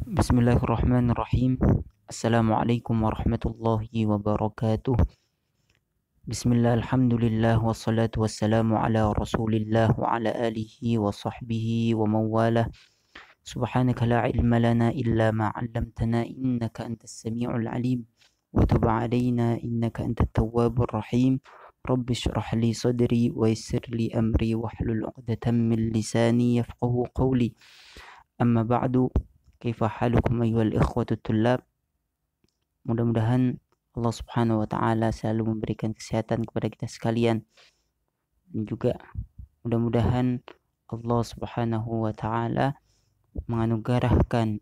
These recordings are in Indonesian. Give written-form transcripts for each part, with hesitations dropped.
Bismillahirrahmanirrahim. Assalamualaikum warahmatullahi wabarakatuh. Bismillah, alhamdulillah, wassalatu wassalamu ala rasulillah wa ala alihi wa sahbihi wa mawalah. Subhanaka la ilma lana illa ma 'allamtana innaka antas sami'ul alim wa tub 'alaina innaka antat tawwabur rahim. Rabbi shrah li sadri wa yassir li amri wahlul 'uqdatam min lisani yafqahu qawli. Amma ba'du. Kaifa halukum ayyuhal ikhwatu tullab. Mudah-mudahan Allah subhanahu wa ta'ala selalu memberikan kesehatan kepada kita sekalian, dan juga mudah-mudahan Allah subhanahu wa ta'ala menganugerahkan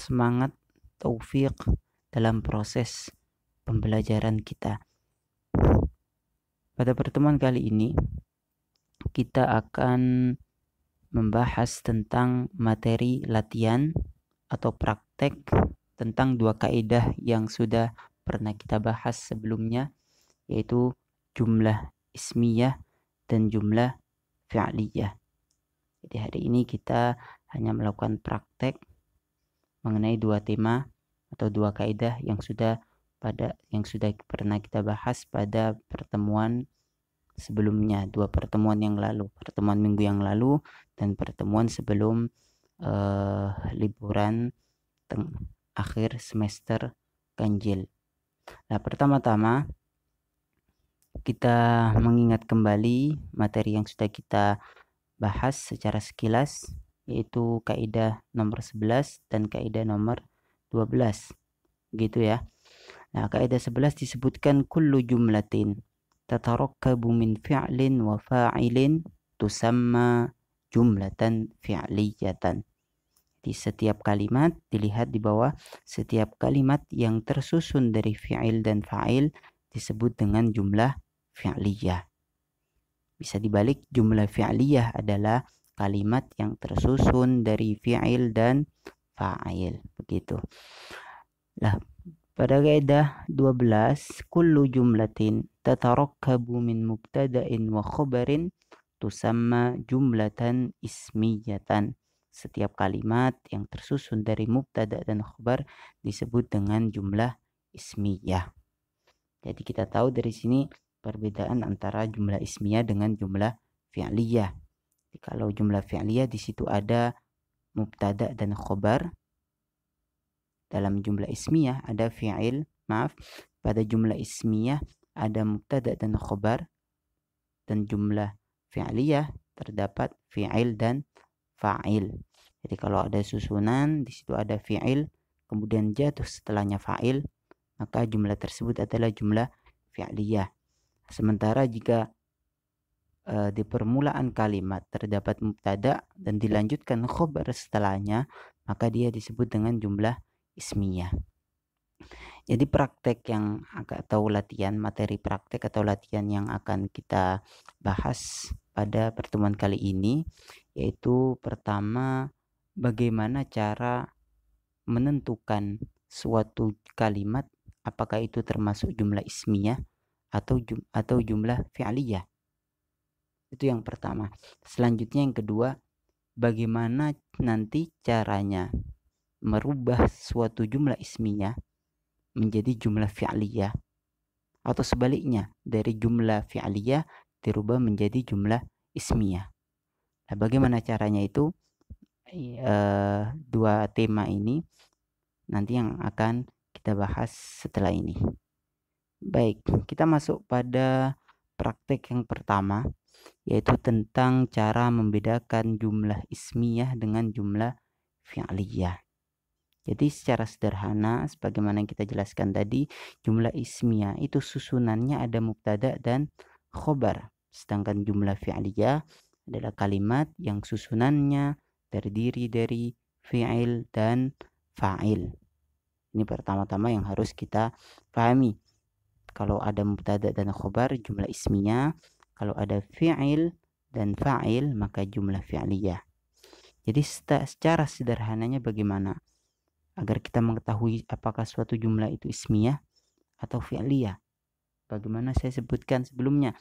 semangat, taufik dalam proses pembelajaran kita. Pada pertemuan kali ini kita akan membahas tentang materi latihan atau praktek tentang dua kaidah yang sudah pernah kita bahas sebelumnya, yaitu jumlah ismiyah dan jumlah fi'liyah. Jadi hari ini kita hanya melakukan praktek mengenai dua tema atau dua kaidah yang sudah pernah kita bahas pada pertemuan sebelumnya, dua pertemuan yang lalu, pertemuan minggu yang lalu dan pertemuan sebelum liburan akhir semester ganjil. Nah, pertama-tama kita mengingat kembali materi yang sudah kita bahas secara sekilas, yaitu kaidah nomor 11 dan kaidah nomor 12, gitu ya. Nah, kaidah 11 disebutkan kullu jumlatin tatarakkabu min fi'lin wa fa'ilin tusamma jumlatan fi'liyatan. Di setiap kalimat, dilihat di bawah, setiap kalimat yang tersusun dari fi'il dan fa'il disebut dengan jumlah fi'liyah. Bisa dibalik, jumlah fi'liyah adalah kalimat yang tersusun dari fi'il dan fa'il. Begitu. Nah, pada kaidah 12, kullu jumlatin tatarakkabu min mubtada'in wa khabarin tusamma jumlatan ismiyatan. Setiap kalimat yang tersusun dari mubtada dan khabar disebut dengan jumlah ismiyah. Jadi kita tahu dari sini perbedaan antara jumlah ismiyah dengan jumlah fi'liyah. Jadi kalau jumlah fi'liyah di situ ada mubtada dan khabar. Dalam jumlah ismiyah ada pada jumlah ismiyah ada mubtada dan khabar, dan jumlah fi'liyah terdapat fi'il dan fa'il. Jadi kalau ada susunan di situ ada fi'il kemudian jatuh setelahnya fa'il, maka jumlah tersebut adalah jumlah fi'liyah. Sementara jika di permulaan kalimat terdapat mubtada dan dilanjutkan khabar setelahnya, maka dia disebut dengan jumlah ismiyah. Jadi praktek yang materi praktek atau latihan yang akan kita bahas pada pertemuan kali ini, yaitu pertama, bagaimana cara menentukan suatu kalimat apakah itu termasuk jumlah ismiyah atau jumlah fi'liyah. Itu yang pertama. Selanjutnya yang kedua, bagaimana nanti caranya merubah suatu jumlah ismiyah menjadi jumlah fi'liyah, atau sebaliknya dari jumlah fi'liyah dirubah menjadi jumlah ismiyah. Nah, bagaimana caranya itu? Dua tema ini nanti yang akan kita bahas setelah ini. Baik, kita masuk pada praktek yang pertama, yaitu tentang cara membedakan jumlah ismiyah dengan jumlah fi'liyah. Jadi secara sederhana, sebagaimana yang kita jelaskan tadi, jumlah ismiyah itu susunannya ada mubtada dan khobar. Sedangkan jumlah fi'liyah adalah kalimat yang susunannya terdiri dari fi'il dan fa'il. Ini pertama-tama yang harus kita pahami. Kalau ada mubtada dan khobar, jumlah ismiyah. Kalau ada fi'il dan fa'il, maka jumlah fi'liyah. Jadi secara sederhananya bagaimana agar kita mengetahui apakah suatu jumlah itu ismiyah atau fi'liyah? Bagaimana saya sebutkan sebelumnya,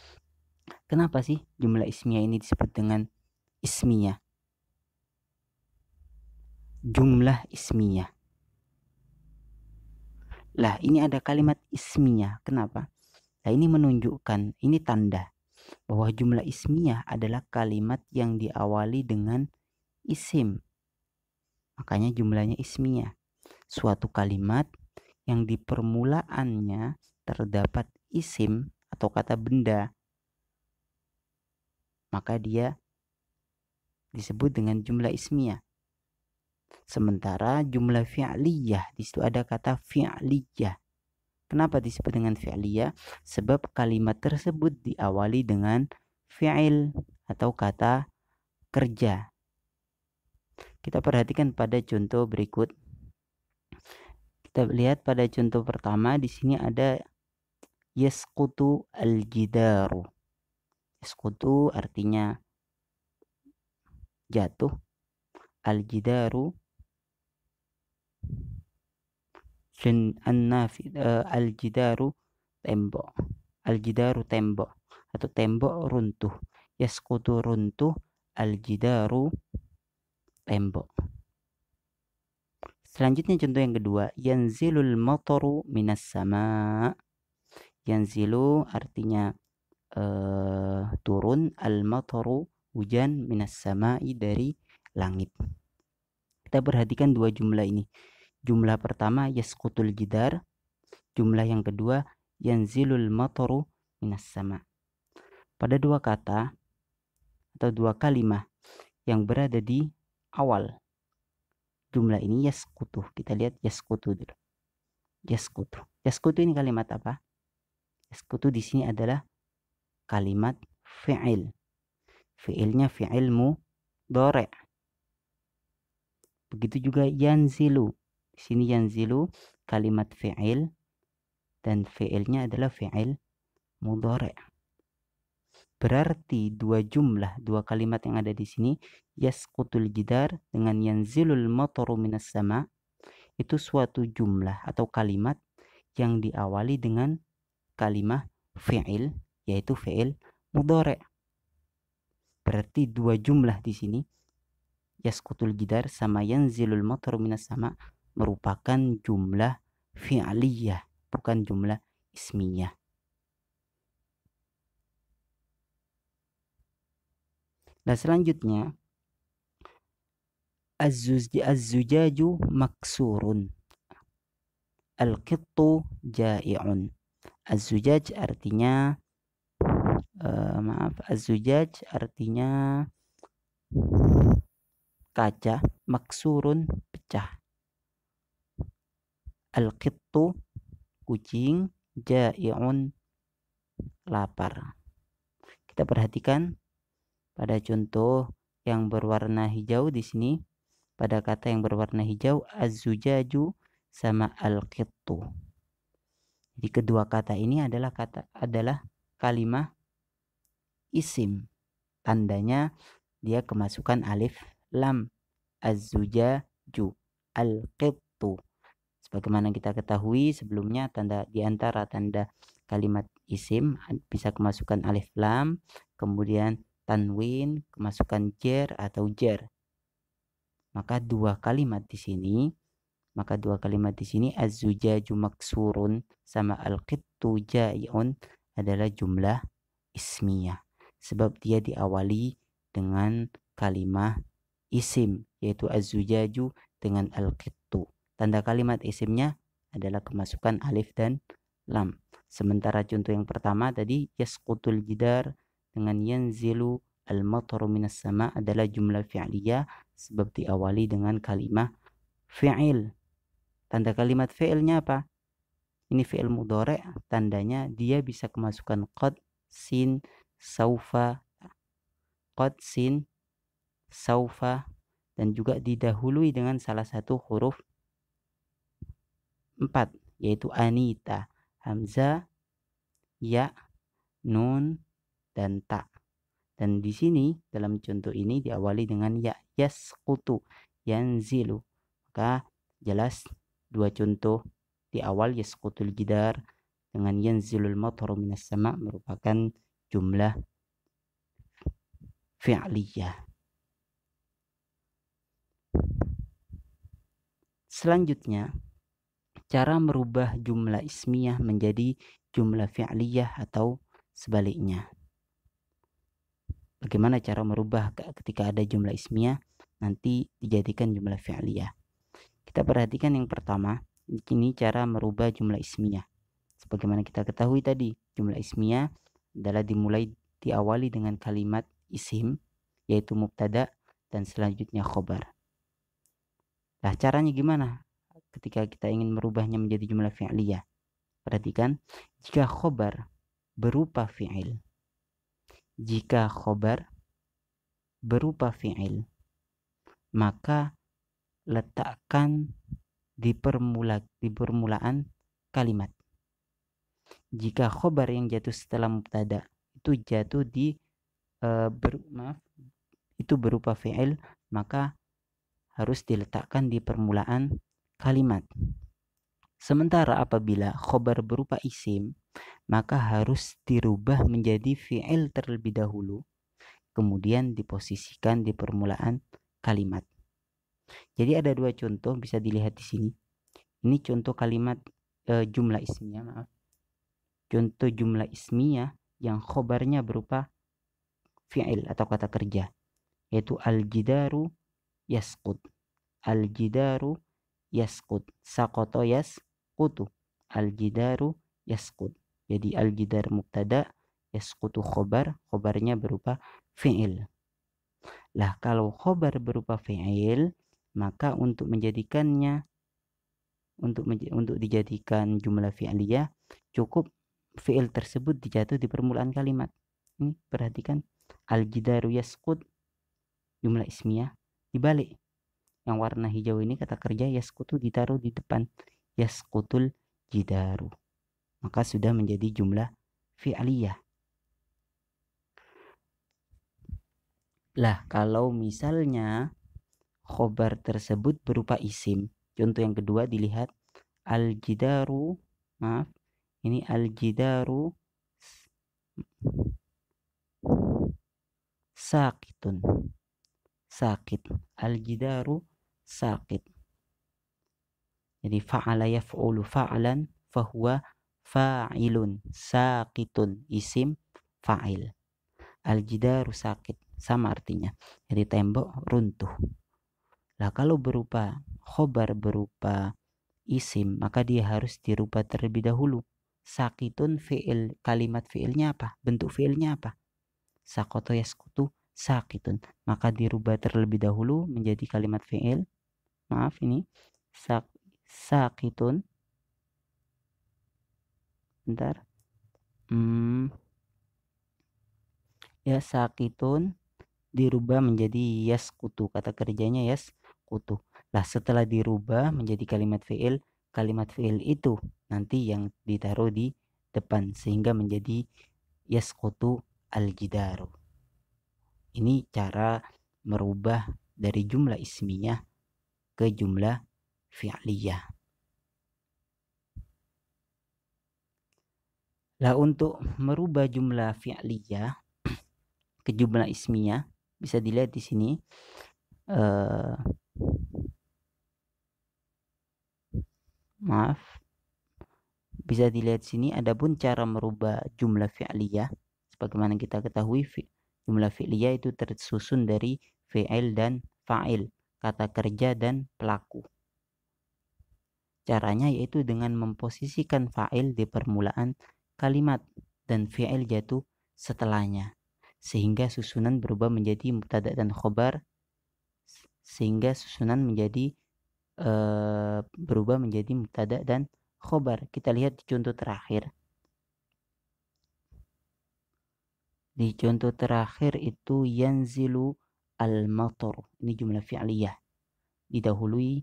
kenapa sih jumlah ismiyah ini disebut dengan ismiyah? jumlah ismiyah. Lah, ini ada kalimat ismiyah. Kenapa? Nah, ini menunjukkan, ini tanda bahwa jumlah ismiyah adalah kalimat yang diawali dengan isim. Makanya jumlahnya ismiyah. Suatu kalimat yang di permulaannya terdapat isim atau kata benda, maka dia disebut dengan jumlah ismiyah. Sementara jumlah fi'liyah, di situ ada kata fi'liyah. Kenapa disebut dengan fi'liyah? Sebab kalimat tersebut diawali dengan fi'il atau kata kerja. Kita perhatikan pada contoh berikut. Kita lihat pada contoh pertama, di sini ada yasqutu al-jidaru. Yasqutu artinya jatuh. Al-jidaru al-jidaru tembok. Al-jidaru tembok atau tembok runtuh. Yasqutu runtuh, al-jidaru tembok. Selanjutnya contoh yang kedua, yanzilul mataru minas sama. Yanzilu artinya turun, al-mataru hujan, minas sama'i dari langit. Kita perhatikan dua jumlah ini. Jumlah pertama yasqutul jidar, jumlah yang kedua yanzilul mataru minas sama. Pada dua kata atau dua kalimat yang berada di awal jumlah ini yasqutu. Kita lihat yasqutu dulu. Yasqutu. Yasqutu ini kalimat apa? Yasqutu di sini adalah kalimat fi'il. Fi'ilnya fi'il mudhari'. Begitu juga yanzilu. Di sini yanzilu kalimat fi'il dan fi'ilnya adalah fi'il mudhari'. Berarti dua jumlah, dua kalimat yang ada di sini, yasqutul jidar dengan yanzilul mataru minas sama, itu suatu jumlah atau kalimat yang diawali dengan kalimat fi'il, yaitu fi'il mudhari'. Berarti dua jumlah di sini, yasqutul jidar sama yanzilul mataru minas sama, merupakan jumlah fi'liyah, bukan jumlah ismiyah. Nah, selanjutnya az-zujaju maksurun, al-qittu ja'i'un. Az-zujaj artinya az-zujaj artinya kaca, maksurun pecah. Al-qittu kucing, ja'i'un lapar. Kita perhatikan pada contoh yang berwarna hijau di sini, pada kata yang berwarna hijau, az-zujaju sama al-qittu. Jadi kedua kata ini adalah kalimat isim. Tandanya dia kemasukan alif lam. Az-zujaju, al-qittu. Sebagaimana kita ketahui sebelumnya, tanda di antara tanda kalimat isim bisa kemasukan alif lam, kemudian tanwin, kemasukan jar atau jar. Maka dua kalimat di sini az-zujaju maksurun sama al-qittu ja'i'un adalah jumlah ismiyah, sebab dia diawali dengan kalimat isim, yaitu az-zujaju dengan al-qittu. Tanda kalimat isimnya adalah kemasukan alif dan lam. Sementara contoh yang pertama tadi yasqutul jidar dengan yanzilu al-mataru minas sama adalah jumlah fi'liyah, sebab diawali dengan kalimat fi'il. Tanda kalimat fi'ilnya apa? Ini fi'il mudhari', tandanya dia bisa kemasukan qad, sin, saufa, qad, sin, saufa, dan juga didahului dengan salah satu huruf 4, yaitu anita, hamzah, ya, nun, dan ta. Dan di sini dalam contoh ini diawali dengan ya, yasqutu, yanzilu. Maka jelas dua contoh di awal yasqutul jidar dengan yanzilul mataru minas sama merupakan jumlah fi'liyah. Selanjutnya, cara merubah jumlah ismiyah menjadi jumlah fi'liyah atau sebaliknya. Bagaimana cara merubah ketika ada jumlah ismiyah nanti dijadikan jumlah fi'liyah? Kita perhatikan yang pertama, ini cara merubah jumlah ismiyah. Sebagaimana kita ketahui tadi, jumlah ismiyah adalah diawali dengan kalimat isim, yaitu mubtada, dan selanjutnya khobar. Nah, caranya gimana ketika kita ingin merubahnya menjadi jumlah fi'liyah? Perhatikan, jika khobar berupa fi'il, maka letakkan di permulaan kalimat. Jika khobar yang jatuh setelah mubtada itu jatuh di itu berupa fi'il, maka harus diletakkan di permulaan kalimat. Sementara apabila khobar berupa isim, maka harus dirubah menjadi fi'il terlebih dahulu, kemudian diposisikan di permulaan kalimat. Jadi ada dua contoh bisa dilihat di sini. Ini contoh kalimat jumlah ismiyah, Contoh jumlah ismiyah yang khobarnya berupa fi'il atau kata kerja, yaitu al-jidaru yasqut. Al-jidaru yasqut. Saqata yasqutu. Al-jidaru yasqut. Jadi al-jidar mubtada, yasqutu khobar, khobarnya berupa fi'il. Lah kalau khobar berupa fi'il, maka untuk dijadikan jumlah fi'liyah cukup fi'il tersebut dijatuh di permulaan kalimat. Ini perhatikan, al-jidaru yasqut jumlah ismiyah dibalik. Yang warna hijau ini kata kerja yasqutu ditaruh di depan yasqutul jidaru, maka sudah menjadi jumlah fi'liyah. Lah kalau misalnya khobar tersebut berupa isim, contoh yang kedua dilihat, al-jidaru, ini al-jidaru sakitun. Sakit. Al-jidaru sakit. Jadi fa'ala yaf'ulu fa'lan fahuwa fa'ilun. Sakitun isim fa'il. Al-jidaru sakit, sama artinya. Jadi tembok runtuh. Lah kalau berupa khobar berupa isim, maka dia harus dirubah terlebih dahulu. Sakitun fi'il, kalimat fi'ilnya apa? Bentuk fi'ilnya apa? Sakoto yaskutu sakitun, maka dirubah terlebih dahulu menjadi kalimat fi'il. Maaf, ini sakitun. Bentar. Ya, sakitun dirubah menjadi yaskutu, kata kerjanya yaskutu. Lah setelah dirubah menjadi kalimat fi'il itu nanti yang ditaruh di depan sehingga menjadi yaskutu al-jidaru. Ini cara merubah dari jumlah ismiyah ke jumlah fi'liyah. Lah untuk merubah jumlah fi'liyah ke jumlah ismiyah bisa dilihat di sini. Bisa dilihat sini, adapun cara merubah jumlah fi'liyah sebagaimana kita ketahui jumlah fi'liyah itu tersusun dari fi'il dan fa'il, kata kerja dan pelaku. Caranya yaitu dengan memposisikan fa'il di permulaan kalimat dan fi'il jatuh setelahnya, sehingga susunan berubah menjadi mubtada dan khobar, berubah menjadi mubtada dan khobar. Kita lihat di contoh terakhir. Di contoh terakhir itu yanzilu al-matar. Ini jumlah fi'liyah. Didahului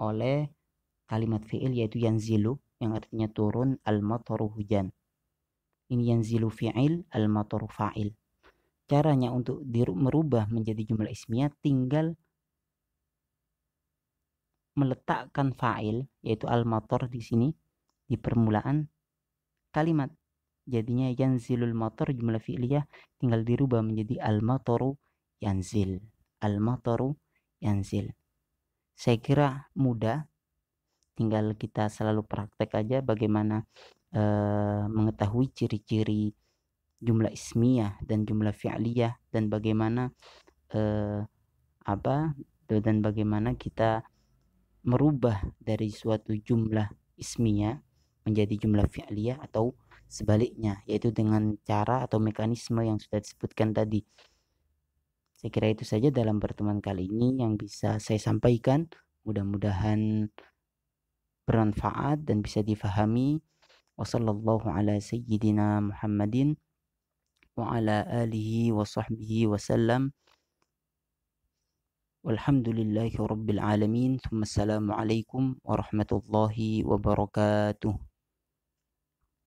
oleh kalimat fi'il yaitu yanzilu yang artinya turun, al-mataru hujan. Ini yanzilu fi'il, al-mataru fa'il. Caranya untuk merubah menjadi jumlah ismiyah tinggal meletakkan fa'il yaitu al-matar di sini di permulaan kalimat. Jadinya yanzilul matar jumlah fi'liyah tinggal dirubah menjadi al-mataru yanzil. Al-mataru yanzil. Saya kira mudah, tinggal kita selalu praktek aja bagaimana mengetahui ciri-ciri jumlah ismiyah dan jumlah fi'liyah, dan bagaimana dan bagaimana kita merubah dari suatu jumlah ismiyah menjadi jumlah fi'liyah atau sebaliknya, yaitu dengan cara atau mekanisme yang sudah disebutkan tadi. Saya kira itu saja dalam pertemuan kali ini yang bisa saya sampaikan. Mudah-mudahan bermanfaat dan bisa difahami. Wassallallahu ala sayyidina Muhammadin wa ala alihi wa sahbihi wasallam. Walhamdulillahi rabbil alamin. Assalamualaikum warahmatullahi wabarakatuh.